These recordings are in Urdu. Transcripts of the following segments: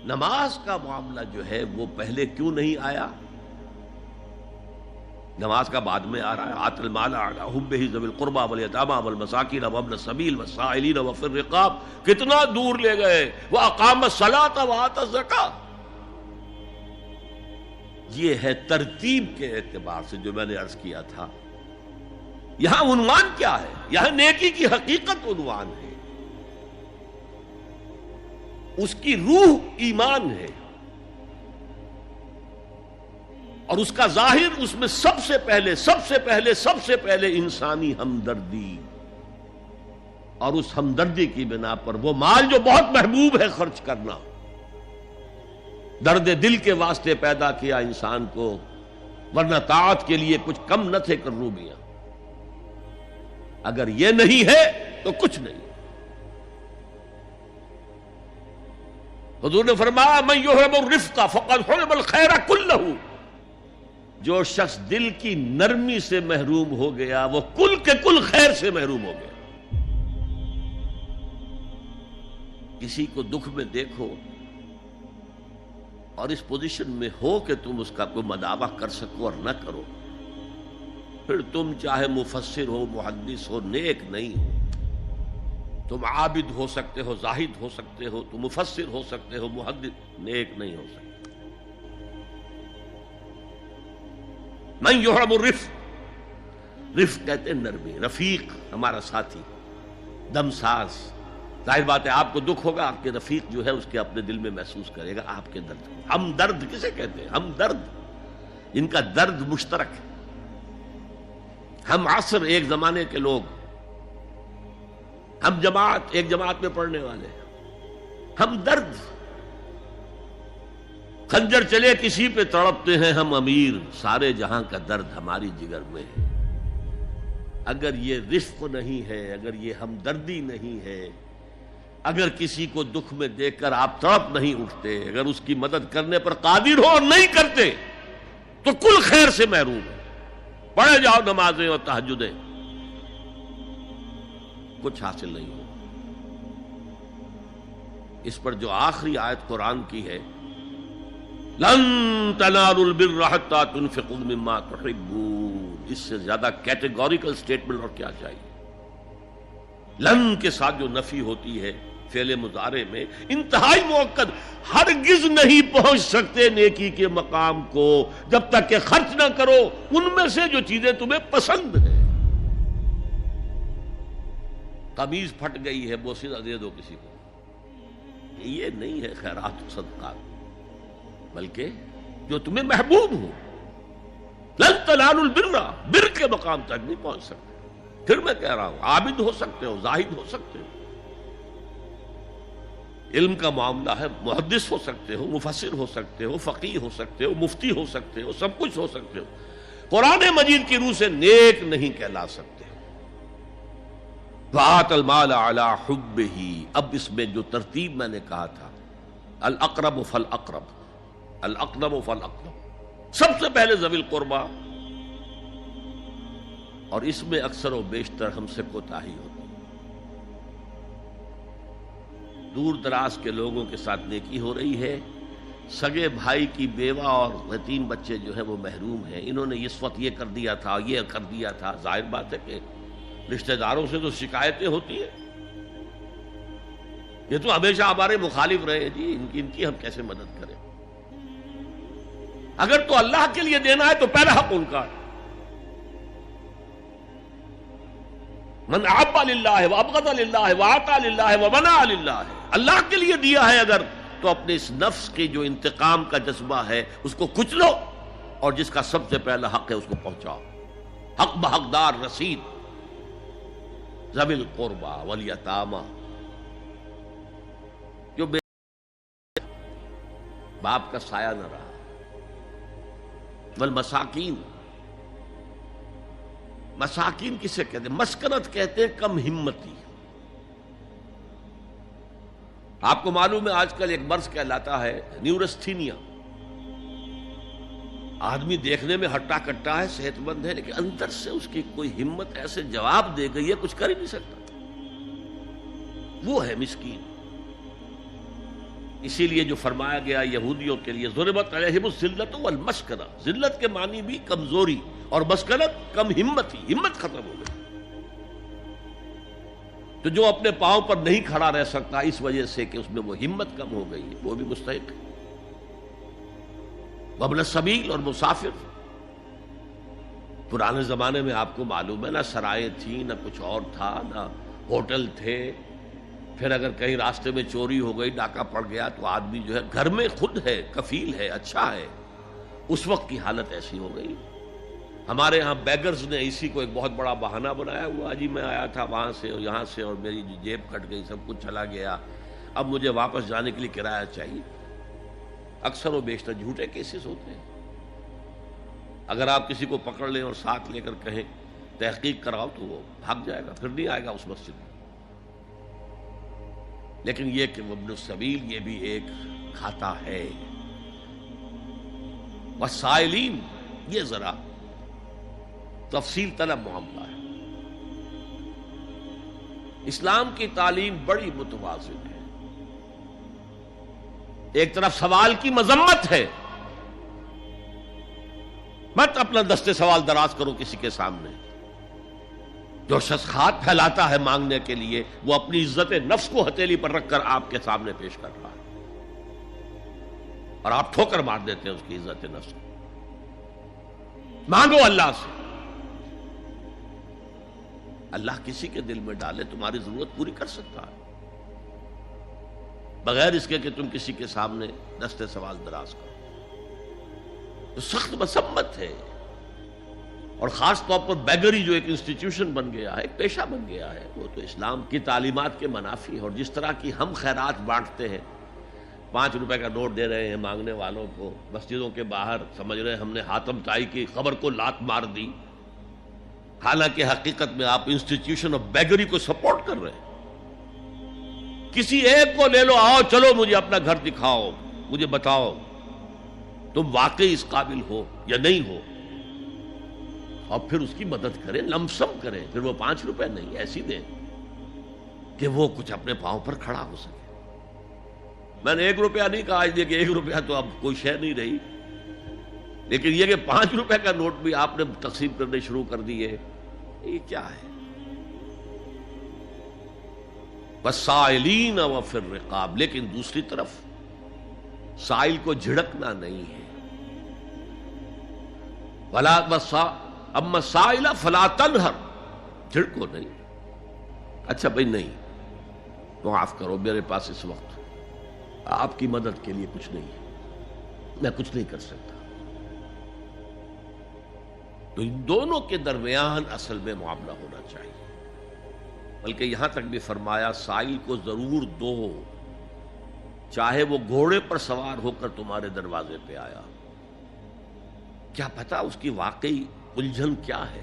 نماز کا معاملہ جو ہے وہ پہلے کیوں نہیں آیا؟ نماز کا بعد میں آ رہا ہے. آت المال علی حبہ ذوی القربى والیتامى والمساکین وابن السبیل والسائلین وفی الرقاب. کتنا دور لے گئے. واقام الصلاۃ وآتى الزکاۃ. یہ ہے ترتیب کے اعتبار سے جو میں نے عرض کیا تھا. یہاں عنوان کیا ہے؟ یہاں نیکی کی حقیقت عنوان ہے. اس کی روح ایمان ہے اور اس کا ظاہر اس میں سب سے پہلے انسانی ہمدردی، اور اس ہمدردی کی بنا پر وہ مال جو بہت محبوب ہے خرچ کرنا. درد دل کے واسطے پیدا کیا انسان کو، ورنہ طاعت کے لیے کچھ کم نہ تھے کروبیاں. اگر یہ نہیں ہے تو کچھ نہیں. حضور نے فرمایا من یحرم الرفق فقد حرم الخیر کلہ. جو شخص دل کی نرمی سے محروم ہو گیا وہ کل کے کل خیر سے محروم ہو گیا. کسی کو دکھ میں دیکھو اور اس پوزیشن میں ہو کہ تم اس کا کوئی مداوع کر سکو اور نہ کرو، پھر تم چاہے مفسر ہو، محدث ہو، نیک نہیں ہو. تم عابد ہو سکتے ہو، زاہد ہو سکتے ہو، تم مفسر ہو سکتے ہو، محدث، نیک نہیں ہو سکتے. من یحرم الرفق، رفق کہتے ہیں نرمی. رفیق ہمارا ساتھی، دمساز. ظاہر بات ہے آپ کو دکھ ہوگا، آپ کے رفیق جو ہے اس کے اپنے دل میں محسوس کرے گا آپ کے درد. ہمدرد کسے کہتے ہیں؟ ہمدرد جن کا درد مشترک ہے. ہم عصر ایک زمانے کے لوگ، ہم جماعت ایک جماعت میں پڑھنے والے، ہم درد. خنجر چلے کسی پہ تڑپتے ہیں ہم امیر، سارے جہاں کا درد ہماری جگر میں ہے. اگر یہ رفق نہیں ہے، اگر یہ ہمدردی نہیں ہے، اگر کسی کو دکھ میں دیکھ کر آپ تڑپ نہیں اٹھتے، اگر اس کی مدد کرنے پر قادر ہو اور نہیں کرتے تو کل خیر سے محروم ہے. پڑھے جاؤ نمازیں اور تہجدیں، کچھ حاصل نہیں ہو. اس پر جو آخری آیت قرآن کی ہے، لن تنالوا البر حتى تنفقوا مما تحبون، اس سے زیادہ کیٹیگوریکل سٹیٹمنٹ اور کیا چاہیے. لن کے ساتھ جو نفی ہوتی ہے فعل مضارع میں، انتہائی مؤکد. ہرگز نہیں پہنچ سکتے نیکی کے مقام کو جب تک کہ خرچ نہ کرو ان میں سے جو چیزیں تمہیں پسند ہیں. قمیض پھٹ گئی ہے، بوسیدہ دے دو کسی کو، یہ نہیں ہے خیرات و صدقات، بلکہ جو تمہیں محبوب ہو. لن تنالوا البر، بر کے مقام تک نہیں پہنچ سکتے. پھر میں کہہ رہا ہوں عابد ہو سکتے ہو، زاہد ہو سکتے ہو، علم کا معاملہ ہے، محدث ہو سکتے ہو، مفسر ہو سکتے ہو، فقیہ ہو سکتے ہو، مفتی ہو سکتے ہو، سب کچھ ہو سکتے ہو. قرآن مجید کی روح سے نیک نہیں کہلا سکتے. وآت المال علی حبہ. اب اس میں جو ترتیب میں نے کہا تھا، الاقرب فالاقرب، الاقرب فالاقرب، سب سے پہلے ذوی القربیٰ. اور اس میں اکثر و بیشتر ہم سے کوتاہی ہوتی ہے. دور دراز کے لوگوں کے ساتھ نیکی ہو رہی ہے. سگے بھائی کی بیوہ اور یتیم بچے جو ہیں وہ محروم ہیں. انہوں نے اس وقت یہ کر دیا تھا، یہ کر دیا تھا. ظاہر بات ہے کہ رشتہ داروں سے تو شکایتیں ہوتی ہیں. یہ تو ہمیشہ ہمارے مخالف رہے ہیں جی، ان کی ہم کیسے مدد کریں. اگر تو اللہ کے لیے دینا ہے تو پہلا حق ان کا ہے. من احب للہ وابغض للہ واعطى للہ ومنع للہ. اللہ کے لیے دیا ہے اگر، تو اپنے اس نفس کی جو انتقام کا جذبہ ہے اس کو کچلو، اور جس کا سب سے پہلا حق ہے اس کو پہنچاؤ. حق بحقدار رسید. ذوی القربى والیتامى، جو باپ کا سایہ نہ رہا. والمساکین، مساکین کسے کہتے ہیں؟ مسکنت کہتے ہیں کم ہمتی. آپ کو معلوم ہے آج کل ایک مرض کہلاتا ہے نیورستھینیا. آدمی دیکھنے میں ہٹا کٹا ہے، صحت مند ہے، لیکن اندر سے اس کی کوئی ہمت ایسے جواب دے گئی ہے کچھ کر ہی نہیں سکتا. وہ ہے مسکین. اسی لیے جو فرمایا گیا یہودیوں کے لیے ضربت علیہم الذلۃ والمسکنہ، ذلت کے معنی بھی کمزوری اور مسکنت کم ہمت، ہمت ختم ہو گئی. تو جو اپنے پاؤں پر نہیں کھڑا رہ سکتا اس وجہ سے کہ اس میں وہ ہمت کم ہو گئی ہے، وہ بھی مستحق ہے. وابن السبیل اور مسافر، پرانے زمانے میں آپ کو معلوم ہے نہ سرائے تھیں، نہ کچھ اور تھا، نہ ہوٹل تھے. پھر اگر کہیں راستے میں چوری ہو گئی، ڈاکہ پڑ گیا، تو آدمی جو ہے گھر میں خود ہے، کفیل ہے، اچھا ہے. اس وقت کی حالت ایسی ہو گئی. ہمارے ہاں بیگرز نے اسی کو ایک بہت بڑا بہانہ بنایا ہوا، جی میں آیا تھا وہاں سے اور یہاں سے اور میری جیب کٹ گئی، سب کچھ چلا گیا، اب مجھے واپس جانے کے لیے کرایہ چاہیے. اکثر و بیشتر جھوٹے کیسز ہوتے ہیں. اگر آپ کسی کو پکڑ لیں اور ساتھ لے کر کہیں تحقیق کراؤ تو وہ بھاگ جائے گا، پھر نہیں آئے گا اس مسجد میں. لیکن یہ کہ ابن السبیل یہ بھی ایک کھاتا ہے. والسائلین، یہ ذرا تفصیل طلب معاملہ ہے. اسلام کی تعلیم بڑی متوازن ہے. ایک طرف سوال کی مذمت ہے، مت اپنا دستے سوال دراز کرو کسی کے سامنے. جو شخص ہاتھ پھیلاتا ہے مانگنے کے لیے، وہ اپنی عزت نفس کو ہتھیلی پر رکھ کر آپ کے سامنے پیش کر رہا ہے، اور آپ ٹھوکر مار دیتے ہیں اس کی عزت نفس کو. مانگو اللہ سے. اللہ کسی کے دل میں ڈالے تمہاری ضرورت پوری کر سکتا ہے، بغیر اس کے کہ تم کسی کے سامنے دستے سوال دراز کرو. تو سخت مذمت ہے. اور خاص طور پر بیگری جو ایک انسٹیٹیوشن بن گیا ہے، ایک پیشہ بن گیا ہے، وہ تو اسلام کی تعلیمات کے منافی ہے. اور جس طرح کی ہم خیرات بانٹتے ہیں، 5 روپے کا نوٹ دے رہے ہیں مانگنے والوں کو مسجدوں کے باہر، سمجھ رہے ہیں ہم نے حاتم طائی کی خبر کو لات مار دی، حالانکہ حقیقت میں آپ انسٹیٹیوشن آف بیگری کو سپورٹ کر رہے ہیں. کسی ایک کو لے لو، آؤ چلو مجھے اپنا گھر دکھاؤ، مجھے بتاؤ تم واقعی اس قابل ہو یا نہیں ہو، اور پھر اس کی مدد کریں، لمسم کریں. پھر وہ 5 روپے نہیں ایسی دیں کہ وہ کچھ اپنے پاؤں پر کھڑا ہو سکے. میں نے 1 روپیہ نہیں کہا، اس لیے کہ 1 روپیہ تو اب کوئی شے نہیں رہی، لیکن یہ کہ 5 روپے کا نوٹ بھی آپ نے تقسیم کرنے شروع کر دیے، یہ کیا ہے؟ والسائلین وفی الرقاب. لیکن دوسری طرف سائل کو جھڑکنا نہیں ہے. اما السائل فلا تنہر، جھڑکو نہیں. اچھا بھائی نہیں، معاف کرو، میرے پاس اس وقت آپ کی مدد کے لیے کچھ نہیں ہے، میں کچھ نہیں کر سکتا. تو ان دونوں کے درمیان اصل میں معاملہ ہونا چاہیے. بلکہ یہاں تک بھی فرمایا سائل کو ضرور دو، چاہے وہ گھوڑے پر سوار ہو کر تمہارے دروازے پہ آیا. کیا پتا اس کی واقعی الجھن کیا ہے.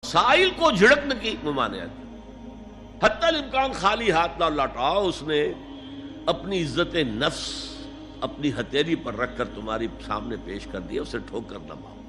سائل کو جھڑکنے کی ممانعت، حتی الامکان خالی ہاتھ نہ لوٹاؤ. اس نے اپنی عزت نفس اپنی ہتھیلی پر رکھ کر تمہاری سامنے پیش کر دیا، اسے ٹھوکر نہ مارو.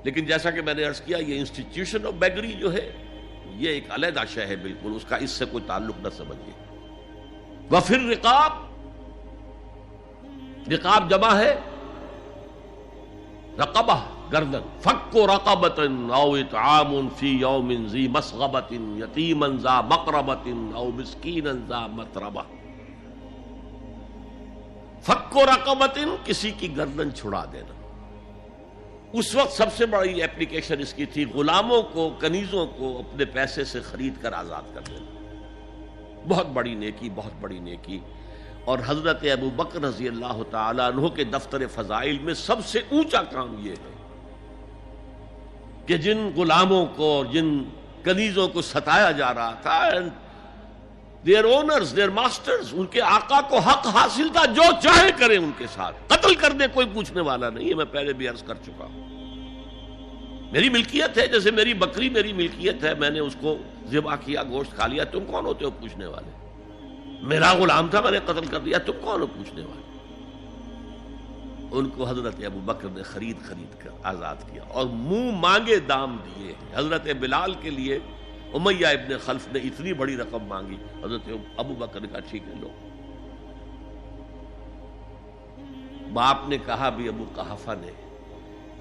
لیکن جیسا کہ میں نے عرض کیا، یہ انسٹیٹیوشن آف بیگری جو ہے یہ ایک علیحدہ شے ہے بالکل، اس کا اس سے کوئی تعلق نہ سمجھیے. وفی الرقاب، رقاب جمع ہے رقبہ، گردن. فک رقبۃ او اطعام فی یوم ذی مسغبۃ یتیما ذا مقربۃ او مسکینا ذا متربہ. فک رقبۃ، کسی کی گردن چھڑا دینا. اس وقت سب سے بڑی اپلیکیشن اس کی تھی غلاموں کو، کنیزوں کو اپنے پیسے سے خرید کر آزاد کر دینا. بہت بڑی نیکی، بہت بڑی نیکی. اور حضرت ابو بکر رضی اللہ تعالیٰ عنہ کے دفتر فضائل میں سب سے اونچا کام یہ ہے کہ جن غلاموں کو اور جن کنیزوں کو ستایا جا رہا تھا، دیئر اونرز، دیئر ماسٹرز، ان کے آقا کو حق حاصل تھا، جو چاہے کریں ان کے ساتھ، قتل کر دے، کوئی پوچھنے والا نہیں ہے. میں پہلے بھی عرض کر چکا ہوں، میری ملکیت ہے، جیسے میری بکری میری ملکیت ہے، میں نے اس کو ذبح کیا، گوشت کھا لیا، تم کون ہوتے ہو پوچھنے والے؟ میرا غلام تھا، میں نے قتل کر دیا، تم کون ہو پوچھنے والے؟ ان کو حضرت ابو بکر نے خرید کر آزاد کیا اور منہ مانگے دام دیے. حضرت بلال کے لیے امیہ ابن خلف نے اتنی بڑی رقم مانگی، حضرت ابو بکر نے کہا ٹھیک ہے لو۔ باپ نے کہا بھی ابو قحافہ نے،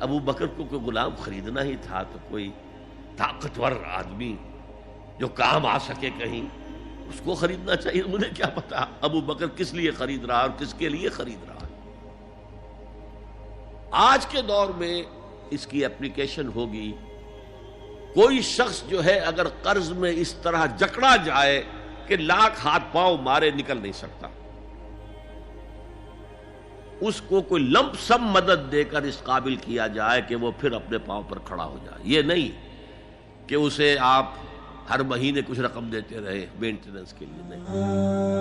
ابو بکر کو کوئی غلام خریدنا ہی تھا تو کوئی طاقتور آدمی جو کام آ سکے کہیں، اس کو خریدنا چاہیے۔ مجھے کیا پتا ابو بکر کس لیے خرید رہا اور کس کے لیے خرید رہا۔ آج کے دور میں اس کی اپلیکیشن ہوگی، کوئی شخص جو ہے اگر قرض میں اس طرح جکڑا جائے کہ لاکھ ہاتھ پاؤں مارے نکل نہیں سکتا، اس کو کوئی لمپ سم مدد دے کر اس قابل کیا جائے کہ وہ پھر اپنے پاؤں پر کھڑا ہو جائے۔ یہ نہیں کہ اسے آپ ہر مہینے کچھ رقم دیتے رہے مینٹیننس کے لیے، نہیں۔